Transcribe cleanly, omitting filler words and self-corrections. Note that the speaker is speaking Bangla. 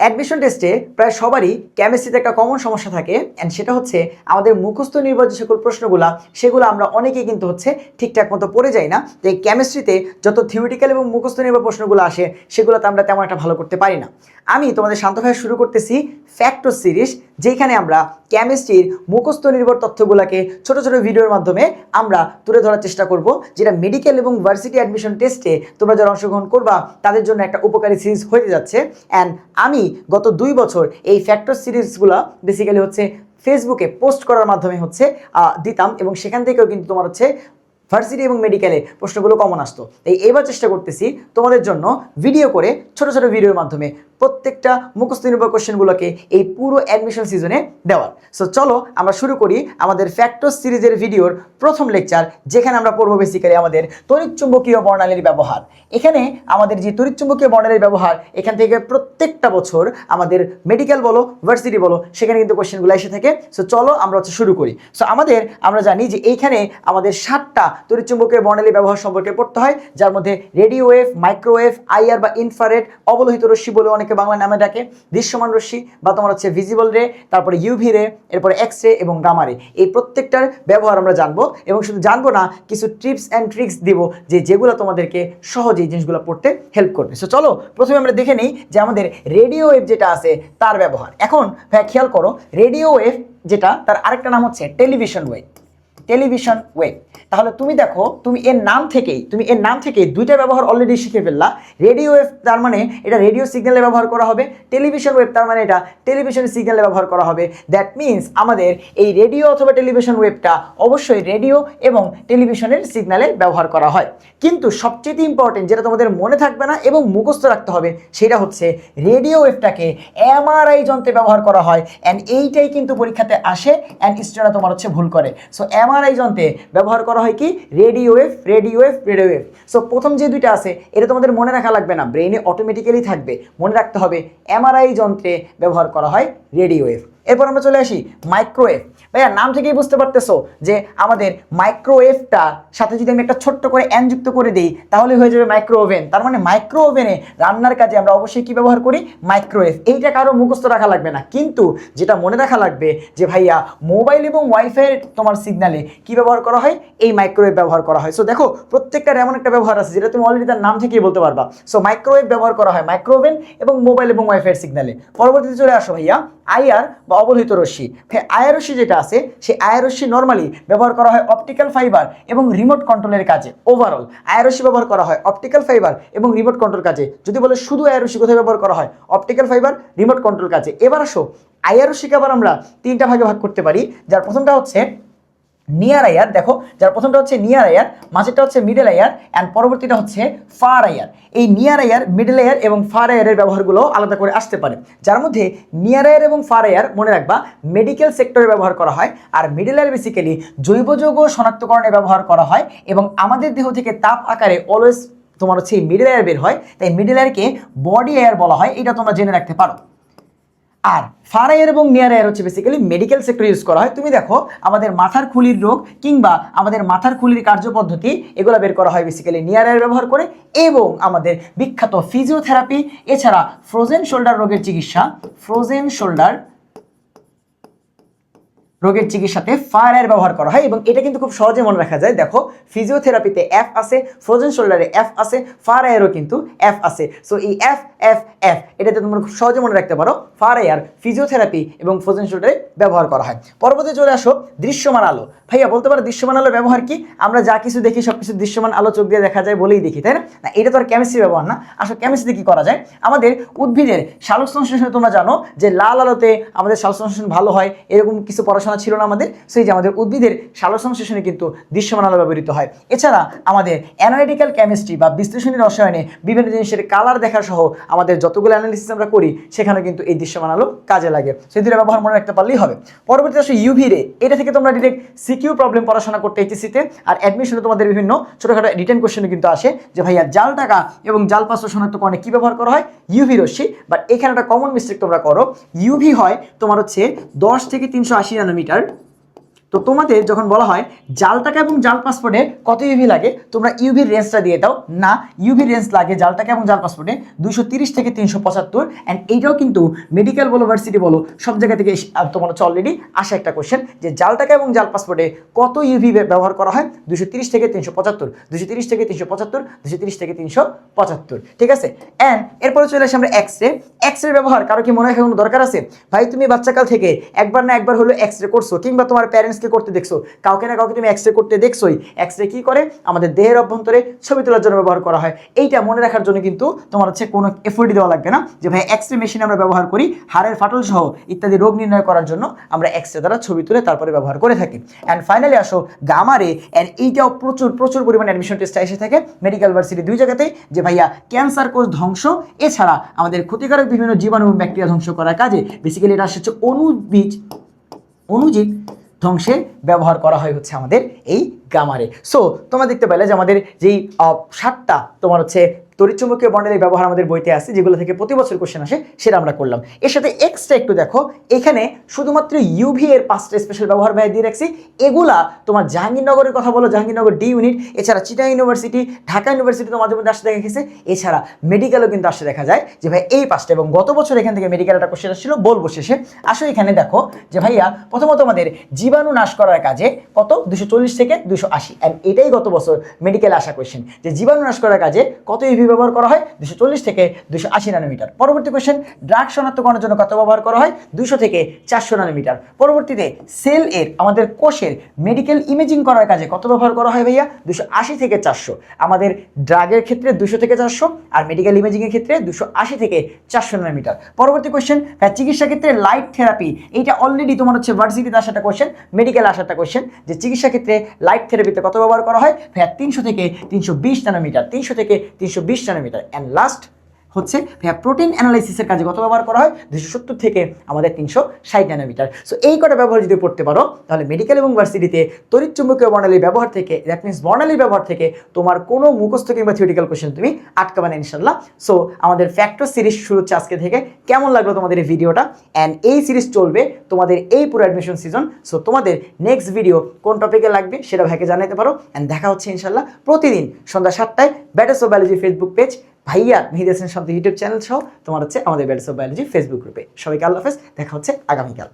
অ্যাডমিশন টেস্টে প্রায় সবারই কেমিস্ট্রিতে একটা কমন সমস্যা থাকে, অ্যান্ড সেটা হচ্ছে আমাদের মুখস্থ নির্ভর যে সকল সেগুলো আমরা অনেকেই কিন্তু হচ্ছে ঠিকঠাক মতো পড়ে যাই না। তো এই কেমিস্ট্রিতে যত থিওরিটিক্যাল এবং মুখস্থ নির্ভর প্রশ্নগুলো আসে সেগুলোতে আমরা তেমন একটা ভালো করতে পারি না। আমি তোমাদের শান্ত ভাইয়া শুরু করতেছি ফ্যাক্টর সিরিজ, যেখানে আমরা কেমিস্ট্রির মুখস্থ নির্ভর তথ্যগুলোকে ছোট ছোট ভিডিওর মাধ্যমে আমরা তুলে ধরার চেষ্টা করব, যেটা মেডিকেল এবং ভার্সিটি অ্যাডমিশন টেস্টে তোমরা যারা অংশগ্রহণ করবা তাদের জন্য একটা উপকারী সিরিজ হতে যাচ্ছে। অ্যান্ড আমি গত 2 বছর এই ফ্যাক্টর সিরিজগুলো বেসিক্যালি হচ্ছে ফেসবুকে পোস্ট করার মাধ্যমে হচ্ছে দিতাম, এবং সেখান থেকেও কিন্তু তোমার হচ্ছে ভার্সিটি এবং মেডিকেলে প্রশ্নগুলো কমন আসতো। তাই এবার চেষ্টা করতেছি তোমাদের জন্য ভিডিও করে ছোট ছোট ভিডিওর মাধ্যমে প্রত্যেকটা মুখস্থ নির্ভর কোশ্চেনগুলোকে এই পুরো অ্যাডমিশন সিজনে দেওয়ার। সো চলো আমরা শুরু করি আমাদের ফ্যাক্টর সিরিজের ভিডিওর প্রথম লেকচার, যেখানে আমরা পড়বো বেসিক্যালি আমাদের তড়িৎচুম্বকীয় বর্ণালীর ব্যবহার। এখানে আমাদের যে তড়িৎচুম্বকীয় বর্ণালীর ব্যবহার, এখান থেকে প্রত্যেকটা বছর আমাদের মেডিকেল বলো ভার্সিটি বলো সেখানে কিন্তু কোশ্চেনগুলো এসে থাকে। সো চলো আমরা হচ্ছে শুরু করি। সো আমরা জানি যে এইখানে আমাদের 7টা তড়িৎচুম্বকীয় বর্ণালী ব্যবহার সম্পর্কে পড়তে হয়, যার মধ্যে রেডিও ওয়েভ, মাইক্রোওয়েভ, আইআর বা ইনফ্রারেড, অবলোহিত রশ্মি বলে অনেকে বাংলা নামে ডাকে, দৃশ্যমান রশ্মি বা তোমার হচ্ছে ভিজিবল রে, তারপরে ইউভি রে, এরপরে এক্স রে এবং গামা রে। এই প্রত্যেকটার ব্যবহার আমরা জানবো, এবং শুধু জানবো না, কিছু টিপস অ্যান্ড ট্রিক্স দিব যেগুলো তোমাদেরকে সহজে এই জিনিসগুলো পড়তে হেল্প করবে। সো চলো প্রথমে আমরা দেখে নিই যে আমাদের রেডিও ওয়েভ যেটা আছে তার ব্যবহার। এখন খেয়াল করো, রেডিও ওয়েভ যেটা, তার আরেকটা নাম হচ্ছে টেলিভিশন ওয়েভ। Television wave. তাহলে তুমি দেখো, তুমি এর নাম থেকেই দুইটা ব্যবহার অলরেডি শিখে ফেললা। রেডিও ওয়েভ তার মানে এটা রেডিও সিগন্যালে ব্যবহার করা হবে, টেলিভিশন ওয়েভ তার মানে এটা টেলিভিশন সিগন্যালে ব্যবহার করা হবে। দ্যাট মিনস আমাদের এই রেডিও অথবা টেলিভিশন ওয়েভটা অবশ্যই রেডিও এবং টেলিভিশনের সিগন্যালে ব্যবহার করা হয়। কিন্তু সবচেয়ে ইম্পর্টেন্ট, যেটা তোমাদের মনে থাকবে না এবং মুখস্থ রাখতে হবে, সেটা হচ্ছে রেডিও ওয়েভটাকে এমআরআই যন্ত্রে ব্যবহার করা হয়। অ্যান্ড এইটাই কিন্তু পরীক্ষাতে আসে, অ্যান্ড স্টুডেন্টরা তোমার হচ্ছে ভুল করে। সো এমআরআই যন্ত্রে ব্যবহার করা হয় কি, radio wave, radio wave, radio wave. So প্রথম যে দুইটা আছে এটা তোমাদের মনে রাখা লাগবে না, ব্রেইনে অটোমেটিক্যালি থাকবে। মনে রাখতে হবে এমআরআই যন্ত্রে ব্যবহার করা হয় রেডিও ওয়েভ। এরপর আমরা চলে আসি মাইক্রোওয়েভ। ভাইয়া নাম থেকেই বুঝতে পারতেছো যে আমাদের মাইক্রোওয়েভটার সাথে যদি আমি একটা ছোট্ট করে এন যুক্ত করে দিই তাহলে হয়ে যাবে মাইক্রো ওভেন। তার মানে মাইক্রো ওভেনে রান্নার কাজে আমরা অবশ্যই কি ব্যবহার করি, মাইক্রোওয়েভ। এইটা কারো মুখস্থ রাখা লাগবে না, কিন্তু যেটা মনে রাখা লাগবে যে ভাইয়া মোবাইল এবং ওয়াইফাই তোমার সিগন্যালে কি ব্যবহার করা হয়, এই মাইক্রোওয়েভ ব্যবহার করা হয়। সো দেখো প্রত্যেকটার এমন একটা ব্যবহার আছে যেটা তুমি অলরেডি তার নাম থেকেই বলতে পারবা। সো মাইক্রোওয়েভ ব্যবহার করা হয় মাইক্রো ওভেন এবং মোবাইল এবং ওয়াইফাইয়ের সিগন্যালে। পরবর্তীতে চলে আসো ভাইয়া আইআর বা অবলোহিত রশ্মি। আইআর রশ্মি যেটা আছে, সেই আইআর রশ্মি নর্মালি ব্যবহার করা হয় অপটিক্যাল ফাইবার এবং রিমোট কন্ট্রোলের কাজে। ওভারঅল আইআর রশ্মি ব্যবহার করা হয় অপটিক্যাল ফাইবার এবং রিমোট কন্ট্রোল কাজে। যদি বলে শুধু আইআর রশ্মি কোথায় ব্যবহার করা হয়, অপটিক্যাল ফাইবার, রিমোট কন্ট্রোল কাজে। এবার আসো আইআর রশ্মিকে আবার আমরা 3টা ভাগে ভাগ করতে পারি, যার প্রথমটা হচ্ছে নিয়ার আইআর। দেখো, যার প্রথমটা হচ্ছে নিয়ার আইআর, মাঝেরটা হচ্ছে মিডল আইআর, অ্যান্ড পরবর্তীটা হচ্ছে ফার আইআর। এই নিয়ার আইআর, মিডল আইআর এবং ফার আইআরের ব্যবহারগুলো আলাদা করে আসতে পারে, যার মধ্যে নিয়ার আইআর এবং ফার আইআর মনে রাখবা মেডিকেল সেক্টরে ব্যবহার করা হয়, আর মিডল আইআর বেসিক্যালি জৈব যৌগ শনাক্তকরণে ব্যবহার করা হয়, এবং আমাদের দেহ থেকে তাপ আকারে অলওয়েজ তোমার হচ্ছে মিডল আইআর বের হয়, তাই মিডল আইআরকে বডি আইআর বলা হয়। এটা তোমরা জেনে রাখতে পারো। আর ফার আইআর এবং নিয়ার আইআর হচ্ছে বেসিক্যালি মেডিকেল সেক্টরে ইউজ করা হয়। তুমি দেখো আমাদের মাথার খুলির রোগ কিংবা আমাদের মাথার খুলির কার্যপদ্ধতি এগুলো বের করা হয় বেসিক্যালি নিয়ার আইআর ব্যবহার করে, এবং আমাদের বিখ্যাত ফিজিওথেরাপি, এছাড়া ফ্রোজেন শোল্ডার রোগের চিকিৎসা, ফ্রোজেন শোল্ডার রোগের চিকিৎসাতে ফার আইআর ব্যবহার করা হয়, এবং এটা কিন্তু খুব সহজে মনে রাখা যায়। দেখো ফিজিওথেরাপিতে এফ আছে, ফ্রোজেন শোল্ডারে এফ আছে, ফার আইআরও কিন্তু এফ আছে। সো এই এফ এফ এফ এটাতে তোমরা খুব সহজে মনে রাখতে পারো। ফার আইআর ফিজিওথেরাপি এবং ফ্রোজেন শোল্ডারে ব্যবহার করা হয়। পরবর্তী চলে আসো দৃশ্যমান আলো। ভাইয়া বলতে পারো দৃশ্যমান আলোর ব্যবহার কি? আমরা যা কিছু দেখি সব কিছু দৃশ্যমান আলো চোখ দিয়ে দেখা যায় বলেই দেখি, তাই না? এটা তো আর কেমিস্ট্রি ব্যবহার না। আসলে কেমিস্ট্রিতে কি করা যায়, আমাদের উদ্ভিদের সালোক সংশ্লেষণে তোমরা জানো যে লাল আলোতে আমাদের সালোক সংশ্লেষণ ভালো হয়, এরকম কিছু পড়াশোনা ছিল না আমাদের। সেই যে আমাদের উদ্ভিদের সালোক সংশ্লেষণে কিন্তু দৃশ্যমান আলো ব্যবহৃত হয়। এছাড়া আমাদের অ্যানালিটিক্যাল কেমিস্ট্রি বা বিশ্লেষণী রসায়নে বিভিন্ন জিনিসের কালার দেখা সহ আমাদের যতগুলো অ্যানালিসিস আমরা করি সেখানে কিন্তু এই দৃশ্যমান আলো কাজে লাগে। সেই দুটো ব্যবহার মনে রাখতে পারলেই হবে। পরবর্তীতে আসলে ইউভি রে। এটা থেকে তোমরা ডিরেক্ট সিকিউ প্রবলেম পড়াশোনা করতে এইচএসসিতে, আর অ্যাডমিশনে তোমাদের বিভিন্ন ছোটখাটো রিটেন কোশ্চেনে কিন্তু আসে যে ভাইয়া জাল টাকা এবং জাল পাত্র শনাক্তকরণে কি ব্যবহার করা হয়, ইউভি রশ্মি। বাট এখানে একটা কমন মিস্টেক তোমরা করো, ইউভি হয় তোমার হচ্ছে 10 থেকে 380 ন্যানোমিটার। তো তোমাদের যখন বলা হয় জাল টাকা এবং জাল পাসপোর্টে কত ইউভি লাগে, তোমরা ইউভির রেঞ্জটা দিয়ে দাও। না, ইউভির রেঞ্জ লাগে জাল টাকা এবং জাল পাসপোর্টে 230 থেকে 375। অ্যান্ড এইটাও কিন্তু মেডিকেল বলো ভার্সিটি বলো সব জায়গা থেকে তোমার হচ্ছে অলরেডি আসা একটা কোশ্চেন যে জাল টাকা এবং জাল পাসপোর্টে কত ইউভি ব্যবহার করা হয়, 230 থেকে 375, 230 থেকে 375, 230 থেকে 375, ঠিক আছে। অ্যান্ড এরপরে চলে আসে আমরা এক্স রে ব্যবহার কারো কি মনে রাখার কোনো দরকার আছে? ভাই তুমি বাচ্চাকাল থেকে একবার না একবার হলো এক্স রে করছো, কিংবা তোমার প্যারেন্টসকে করতে দেখছো, কাউকে না কাউকে তুমি এক্স রে করতে দেখছোই। এক্স রে কি করে? আমাদের দেহের অভ্যন্তরে ছবি তোলার জন্য ব্যবহার করা হয়। এইটা মনে রাখার জন্য কিন্তু তোমার হচ্ছে কোনো এফোর্টই দেওয়া লাগবে না, যে ভাই এক্স রে মেশিন আমরা ব্যবহার করি হাড়ের ফাটল সহ ইত্যাদি রোগ নির্ণয় করার জন্য, আমরা এক্স রে দ্বারা ছবি তুলে তারপরে ব্যবহার করে থাকি। অ্যান্ড ফাইনালি আসো গামা রে। অ্যান্ড এইটাও প্রচুর পরিমাণে অ্যাডমিশন টেস্টে এসে থাকে মেডিকেল ভার্সিটি 2 জায়গাতেই, যে ভাইয়া ক্যান্সার কোষ ধ্বংস এছাড়া আমাদের ক্ষতিকারক বিভিন্ন জীবাণু এবং ব্যাকটেরিয়া ধ্বংস করার কাজে বেসিক্যালি এটা আসছে অণুজীব ধ্বংসে ব্যবহার করা হয় হচ্ছে আমাদের এই গামারে। সো তোমরা দেখতে পেলে যে আমাদের যেই 7টা তোমার হচ্ছে তড়িৎচুম্বকীয় বর্ণালীর ব্যবহার আমাদের বইতে আছে, যেগুলো থেকে প্রতি বছর কোশ্চেন আসে, সেটা আমরা করলাম। এর সাথে এক্সট্রা একটু দেখো, এখানে শুধুমাত্র ইউভি এর 5টা স্পেশাল ব্যবহার ভাই দিয়ে রাখছি। এগুলা তোমার জাহাঙ্গীরনগরের কথা বলো, জাহাঙ্গীরনগর ডি ইউনিট, এছাড়া চিটাগাং ইউনিভার্সিটি, ঢাকা ইউনিভার্সিটি তো মাঝে মধ্যে আসতে দেখা গেছে, এছাড়া মেডিকেলও কিন্তু আসতে দেখা যায় যে ভাই এই 5টা। এবং গত বছর এখান থেকে মেডিকেল একটা কোশ্চেন আসছিল, বলবো শেষে। আসো এখানে দেখো যে ভাইয়া প্রথমত আমাদের জীবাণু নাশ করার কাজে কত 240 থেকে 280, অ্যান্ড এটাই গত বছর মেডিকেল আসা কোশ্চেন যে জীবাণু নাশ করার কাজে কত ইউভি ব্যবহার করা হয়, 240 থেকে 280 ন্যানোমিটার। পরবর্তী কোশ্চেন, ড্রাগ শনাক্তকরণের জন্য কত ব্যবহার করা হয়, 200 থেকে 400 ন্যানোমিটার। পরবর্তীতে সেল এর আমাদের কোষের মেডিকেল ইমেজিং করার কাজে কত ব্যবহার করা হয় ভাইয়া, 280 থেকে 400। আমাদের ড্রাগের ক্ষেত্রে 200 থেকে 400, আর মেডিকেল ইমেজিং এর ক্ষেত্রে 280 থেকে 400 ন্যানোমিটার। পরবর্তী কোশ্চেন, চিকিৎসা ক্ষেত্রে লাইট থেরাপি, এইটা অলরেডি তোমার হচ্ছে ভার্সিটিতে আসাটা কোশ্চেন, মেডিকেল আসাটা কোশ্চেন, যে চিকিৎসা ক্ষেত্রে লাইট থেরাপিতে কত ব্যবহার করা হয় ভাইয়া, 300 থেকে 320 ন্যানোমিটার, 300 থেকে 320 ন্যানোমিটার। অ্যান্ড লাস্ট হচ্ছে ভাইয়া প্রোটিন অ্যানালাইসিসের কাজে কত ব্যবহার করা হয়, 270 থেকে আমাদের 360 ন্যানোমিটার। সো এই কটা ব্যবহার যদি পড়তে পারো, তাহলে মেডিকেল এবং ভার্সিটিতে তড়িৎচুম্বকীয় বর্ণালীর ব্যবহার থেকে, দ্যাট মিনস বর্ণালীর ব্যবহার থেকে তোমার কোনো মুখস্থ কিংবা থিওরিটিক্যাল কোশ্চেন তুমি আটকাবে না ইনশাল্লাহ। সো আমাদের ফ্যাক্টর সিরিজ শুরু হচ্ছে আজকে থেকে। কেমন লাগলো তোমাদের এই ভিডিওটা? অ্যান্ড এই সিরিজ চলবে তোমাদের এই পুরো অ্যাডমিশন সিজন। সো তোমাদের নেক্সট ভিডিও কোন টপিকে লাগবে সেটা ভাইকে জানাতে পারো। অ্যান্ড দেখা হচ্ছে ইনশাল্লাহ প্রতিদিন সন্ধ্যা 7টায় batters of biology Facebook page, ভাইয়া মেহেদী হাসান শান্ত ইউটিউব চ্যানেল সহ তোমার হচ্ছে আমাদের ব্যাটার্স অফ বায়োলজি ফেসবুক গ্রুপে। সবাইকে আল্লাহ হাফেজ, দেখা হচ্ছে আগামীকাল।